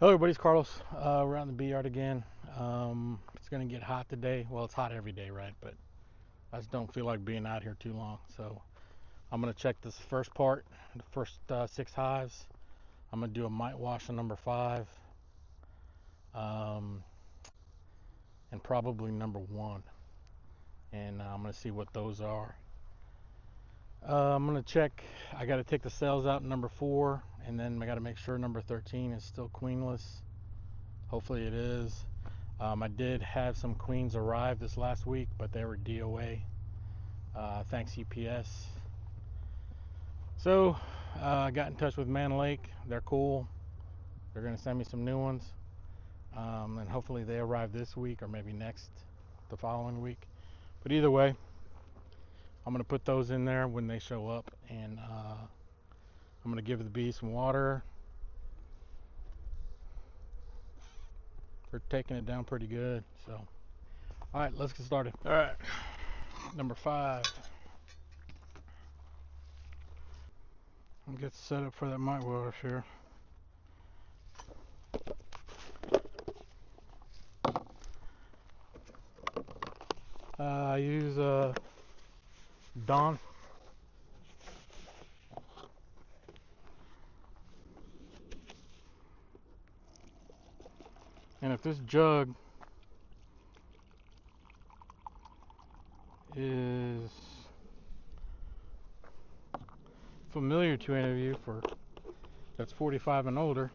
Hello everybody, it's Carlos. We're out in the bee yard again. It's gonna get hot today. Well, it's hot every day, right? But I just don't feel like being out here too long. So I'm gonna check this first part, the first 6 hives. I'm gonna do a mite wash on number 5, um, and probably number 1. And I'm gonna see what those are. I'm gonna check. I gotta take the cells out in number 4, and then I gotta make sure number 13 is still queenless. Hopefully it is. I did have some queens arrive this last week, but they were DOA. Thanks UPS. So I got in touch with Man Lake. They're cool. They're going to send me some new ones. And hopefully they arrive this week or maybe the following week. But either way, I'm going to put those in there when they show up. And I'm going to give the bees some water. They're taking it down pretty good. So, all right, let's get started. All right, number 5. I'll get set up for that mite wash here. I use Dawn. And if this jug is familiar to any of you that's 45 and older,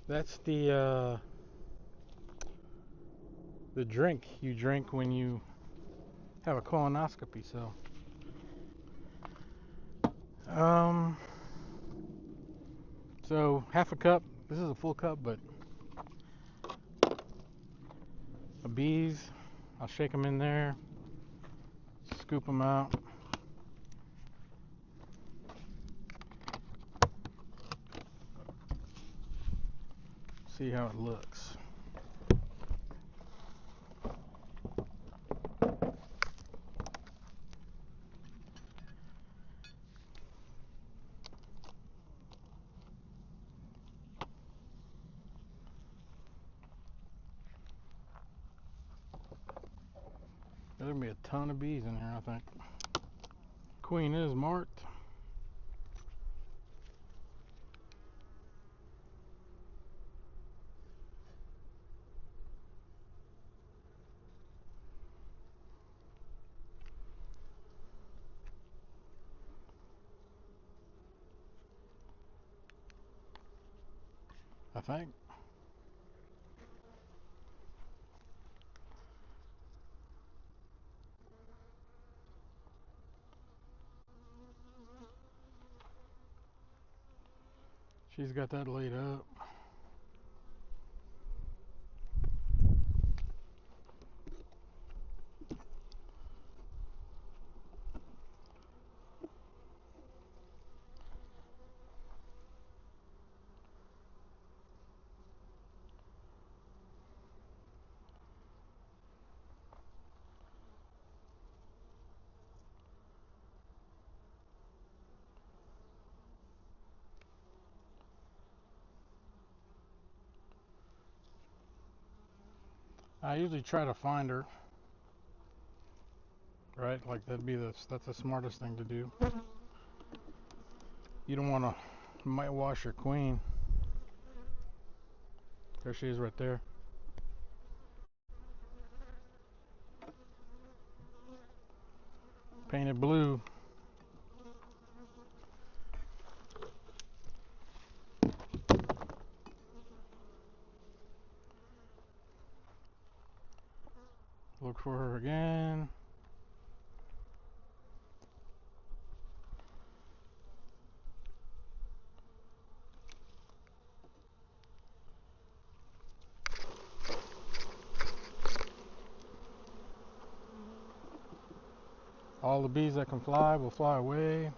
that's the drink you drink when you have a colonoscopy. Um, so half a cup. This is a full cup, but of bees. I'll shake them in there, scoop them out. See how it looks. There's gonna be a ton of bees in here, I think. Queen is marked. I think. She's got that laid up. I usually try to find her, right? Like that's the smartest thing to do. You don't want to mite wash your queen. There she is right there. Painted blue. Look for her again. All the bees that can fly will fly away.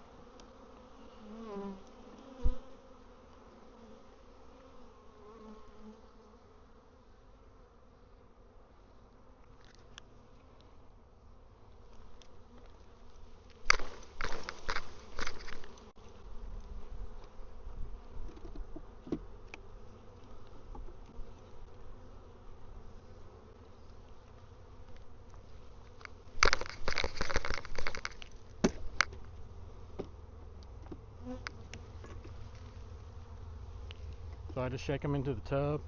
So I just shake them into the tub.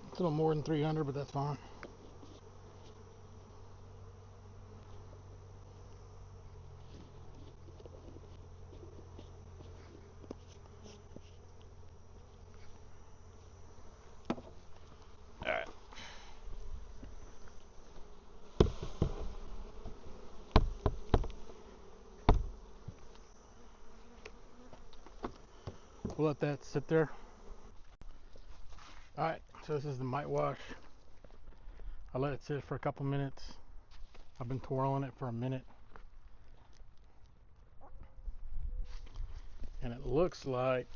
It's a little more than 300, but that's fine. Alright. We'll let that sit there. Alright, so this is the mite wash. I let it sit for a couple minutes. I've been twirling it for a minute. And it looks like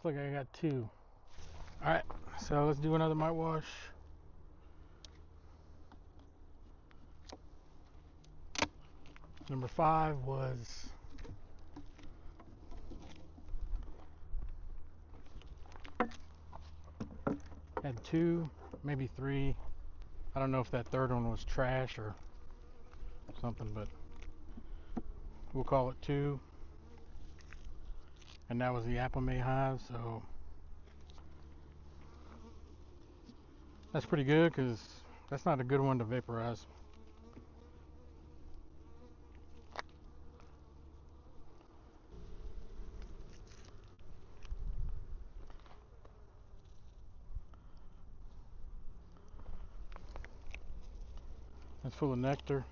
I got 2. Alright, so let's do another mite wash. Number 5 was had 2, maybe 3. I don't know if that third one was trash or something, but we'll call it 2. And that was the Apple-May hive, so that's pretty good because that's not a good one to vaporize. That's full of nectar.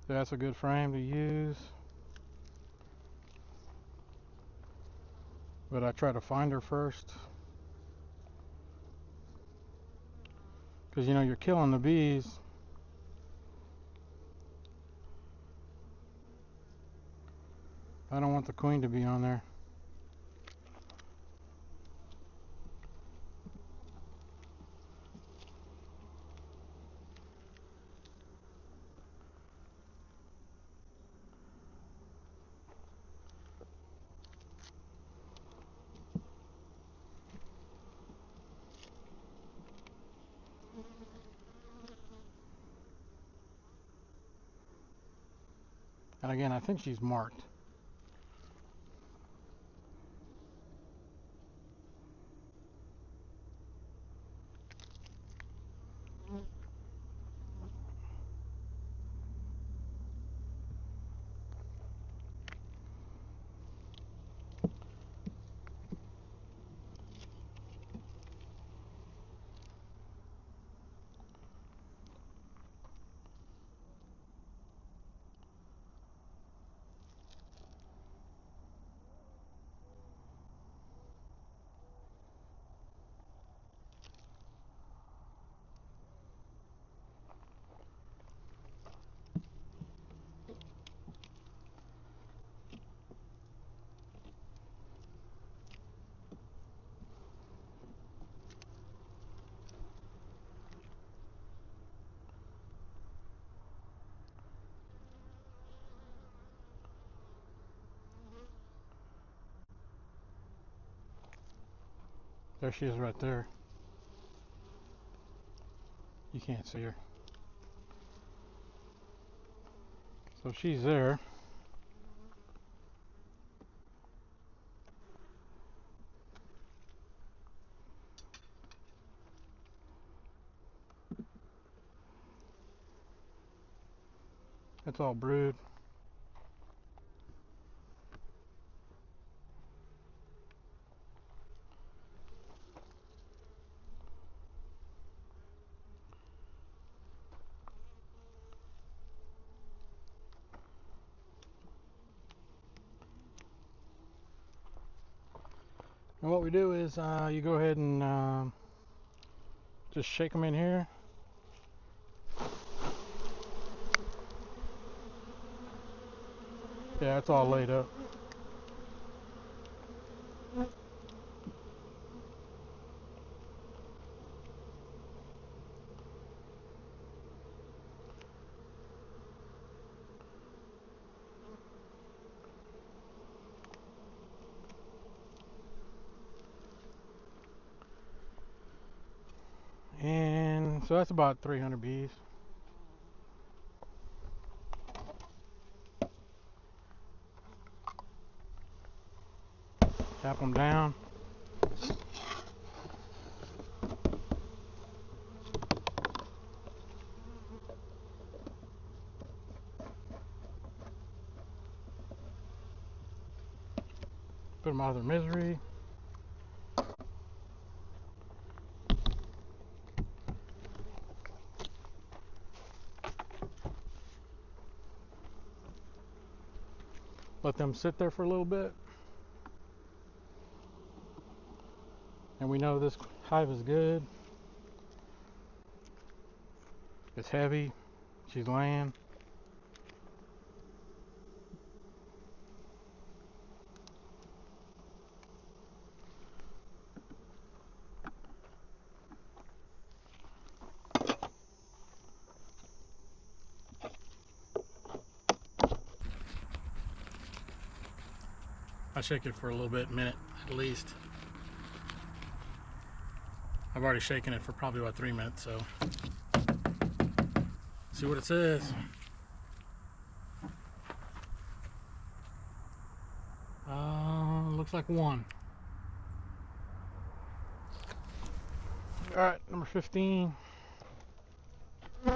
That's a good frame to use. But I try to find her first. Because you know you're killing the bees. I don't want the queen to be on there. And again, I think she's marked. There she is right there. You can't see her. So she's there. That's all brood. And what we do is you go ahead and just shake them in here. Yeah, it's all laid up. And so that's about 300 bees. Tap them down. Put them out of their misery. Let them sit there for a little bit. And we know this hive is good. It's heavy. She's laying. I shake it for a little bit, minute at least. I've already shaken it for probably about 3 minutes, so see what it says. Looks like 1. Alright, number 15. See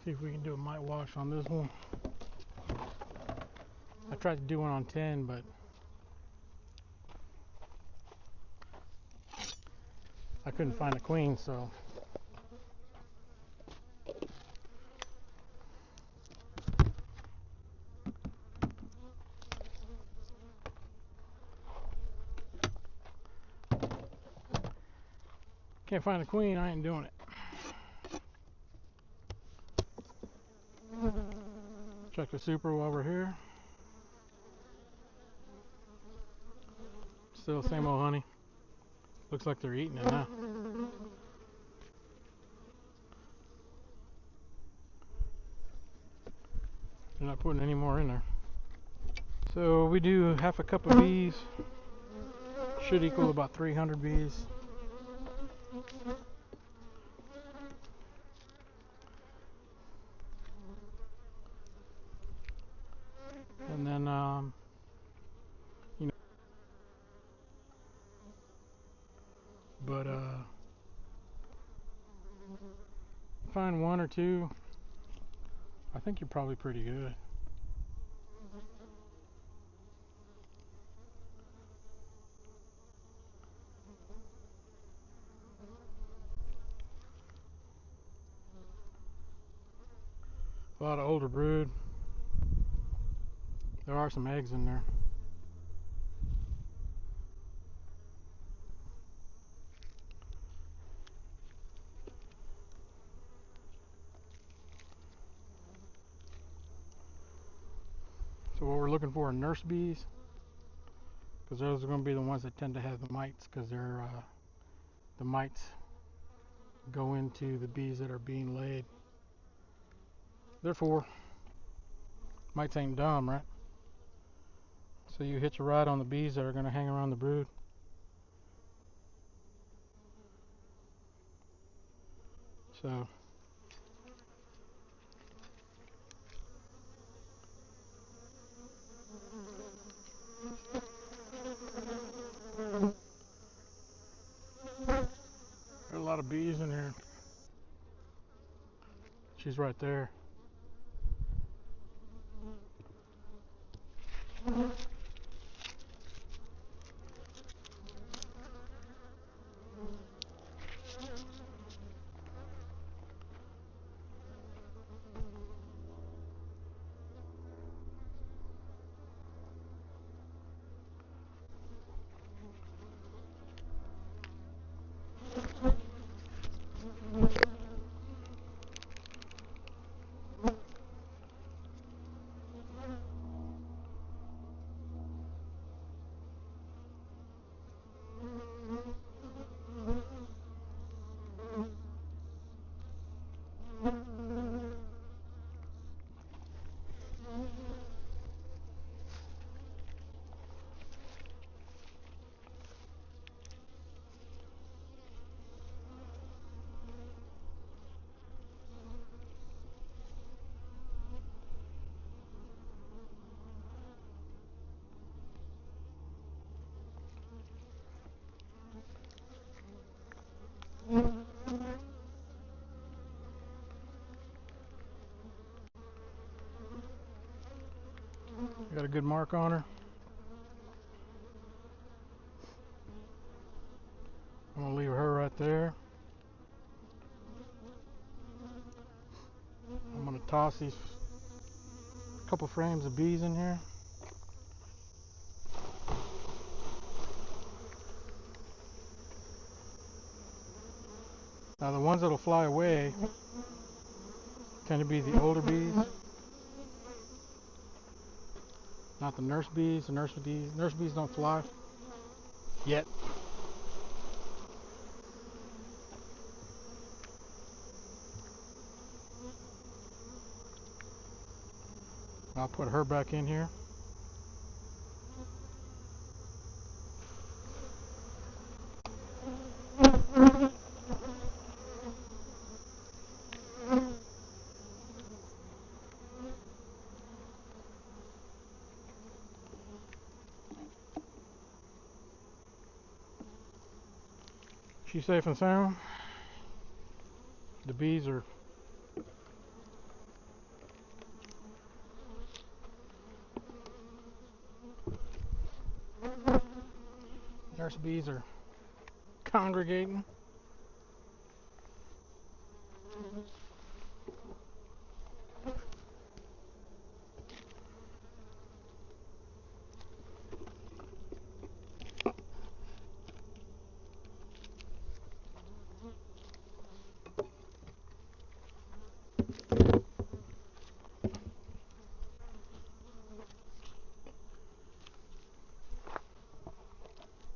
if we can do a mite wash on this one. I tried to do one on 10, but I couldn't find a queen, so can't find a queen, I ain't doing it. Check the super while we're here. Still same old honey. Looks like they're eating it now. They're not putting any more in there. So we do half a cup of bees. Should equal about 300 bees. And then, you know, but find 1 or 2. I think you're probably pretty good. A lot of older brood. There are some eggs in there. So what we're looking for are nurse bees, because those are going to be the ones that tend to have the mites, because they're the mites go into the bees that are being laid. Therefore, mites ain't dumb, right? So you hitch a ride on the bees that are going to hang around the brood. So there are a lot of bees in here. She's right there. Got a good mark on her. I'm gonna leave her right there. I'm gonna toss these couple frames of bees in here. Now the ones that'll fly away tend to be the older bees, not the nurse bees. The nurse bees don't fly yet. I'll put her back in here. She's safe and sound. The bees are nurse bees are congregating.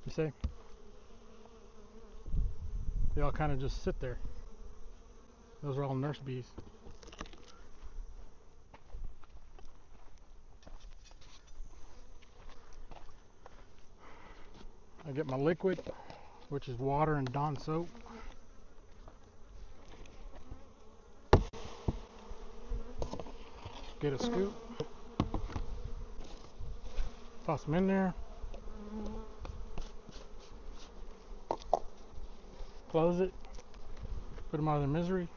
You see? They all kind of just sit there. Those are all nurse bees. I get my liquid, which is water and Dawn soap. Get a scoop. Toss them in there. Close it. Put them out of their misery.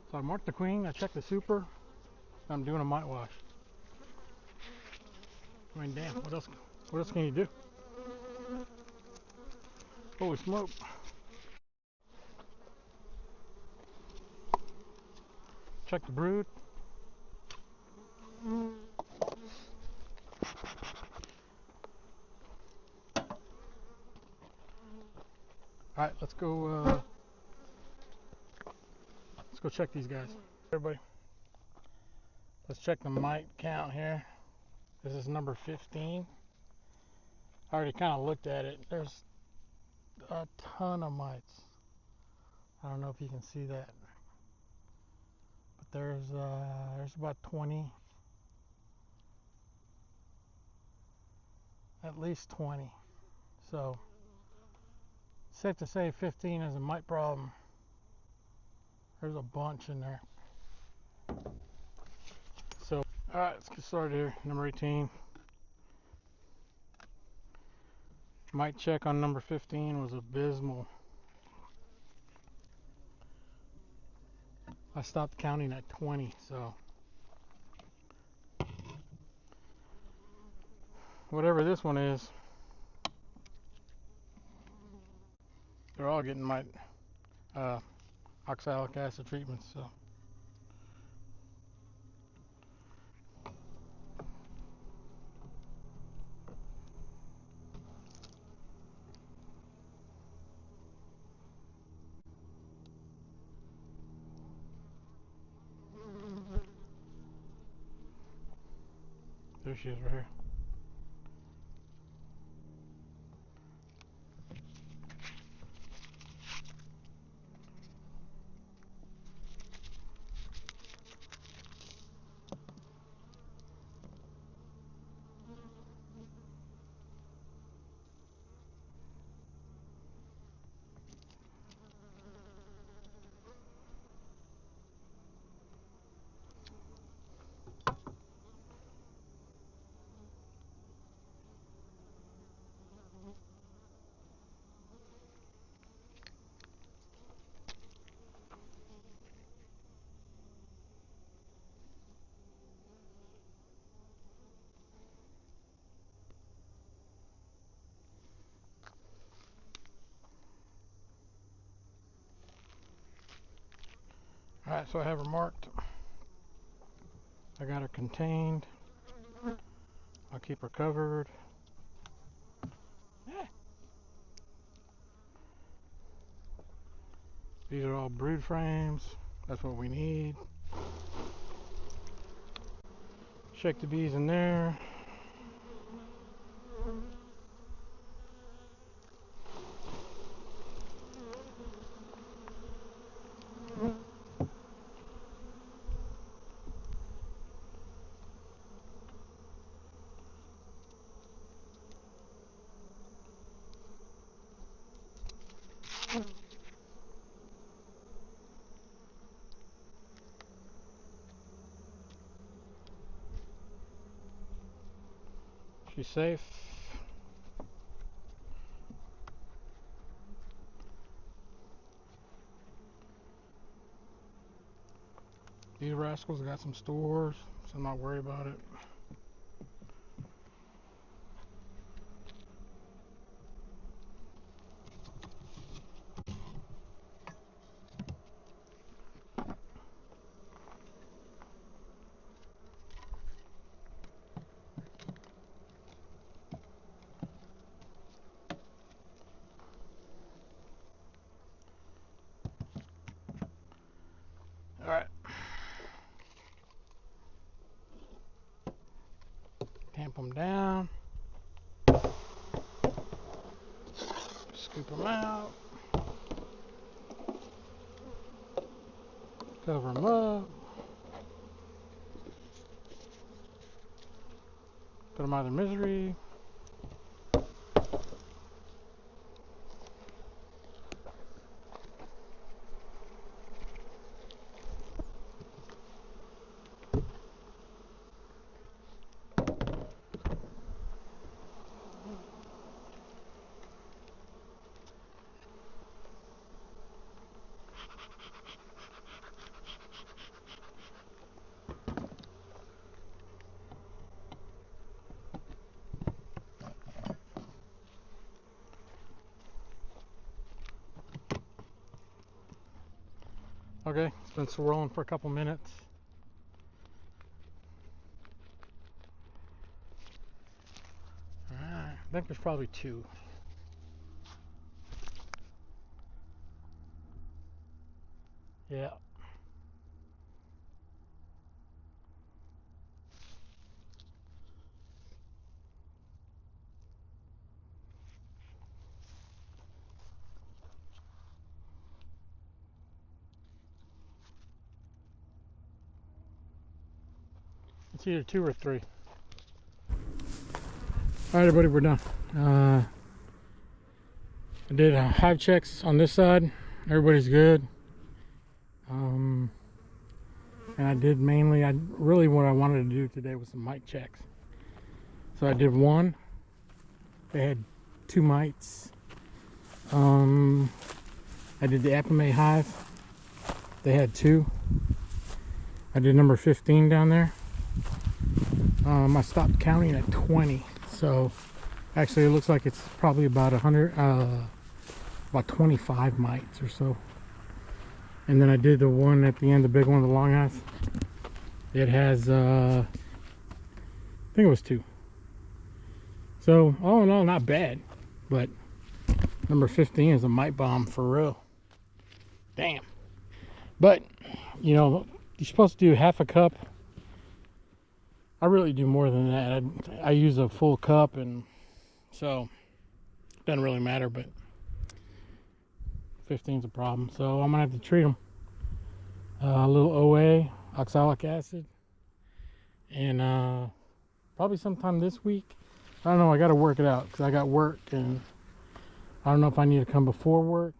So I marked the queen, I checked the super, I'm doing a mite wash. I mean, damn, what else can you do? Holy smoke. Check the brood. Alright, let's go check these guys. Everybody, let's check the mite count here. This is number 15. I already kind of looked at it. There's a ton of mites. I don't know if you can see that, there's about 20, at least 20. So safe to say 15 is a mite problem. There's a bunch in there. So, all right, let's get started here. Number 18. Mite check on number 15 was abysmal. I stopped counting at 20, so whatever this one is, they're all getting mite oxalic acid treatments. So there she is right here. All right, so I have her marked. I got her contained. I'll keep her covered. These are all brood frames. That's what we need. Shake the bees in there. She's safe. These rascals got some stores, so I'm not worried about it. All right. Tamp them down. Scoop them out. Cover them up. Put them out of their misery. Okay, it's been swirling for a couple minutes. Alright, I think there's probably 2. Yeah. It's either 2 or 3. All right, everybody, we're done. I did hive checks on this side. Everybody's good. And I did mainly, really what I wanted to do today was some mite checks. So I did one. They had 2 mites. I did the Apame hive. They had 2. I did number 15 down there. I stopped counting at 20. So actually it looks like it's probably about 100, about 25 mites or so. And then I did the one at the end, the big one, the long hive. It has, I think it was 2. So all in all, not bad. But number 15 is a mite bomb for real. Damn. But, you know, you're supposed to do half a cup. I really do more than that. I use a full cup, and so it doesn't really matter, but 15's a problem. So I'm gonna have to treat them. A little OA, oxalic acid, and probably sometime this week. I don't know, I gotta work it out because I got work, and I don't know if I need to come before work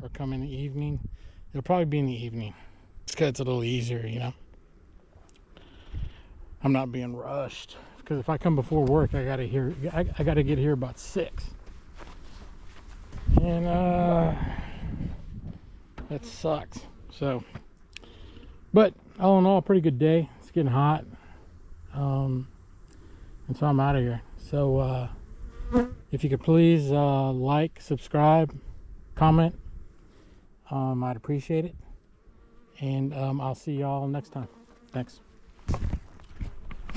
or come in the evening. It'll probably be in the evening. Just because it's a little easier, you know. I'm not being rushed because if I come before work, I gotta get here about 6, and that sucks. So, but all in all, pretty good day. It's getting hot, and so I'm out of here. So if you could please like, subscribe, comment, I'd appreciate it, and I'll see y'all next time. Thanks.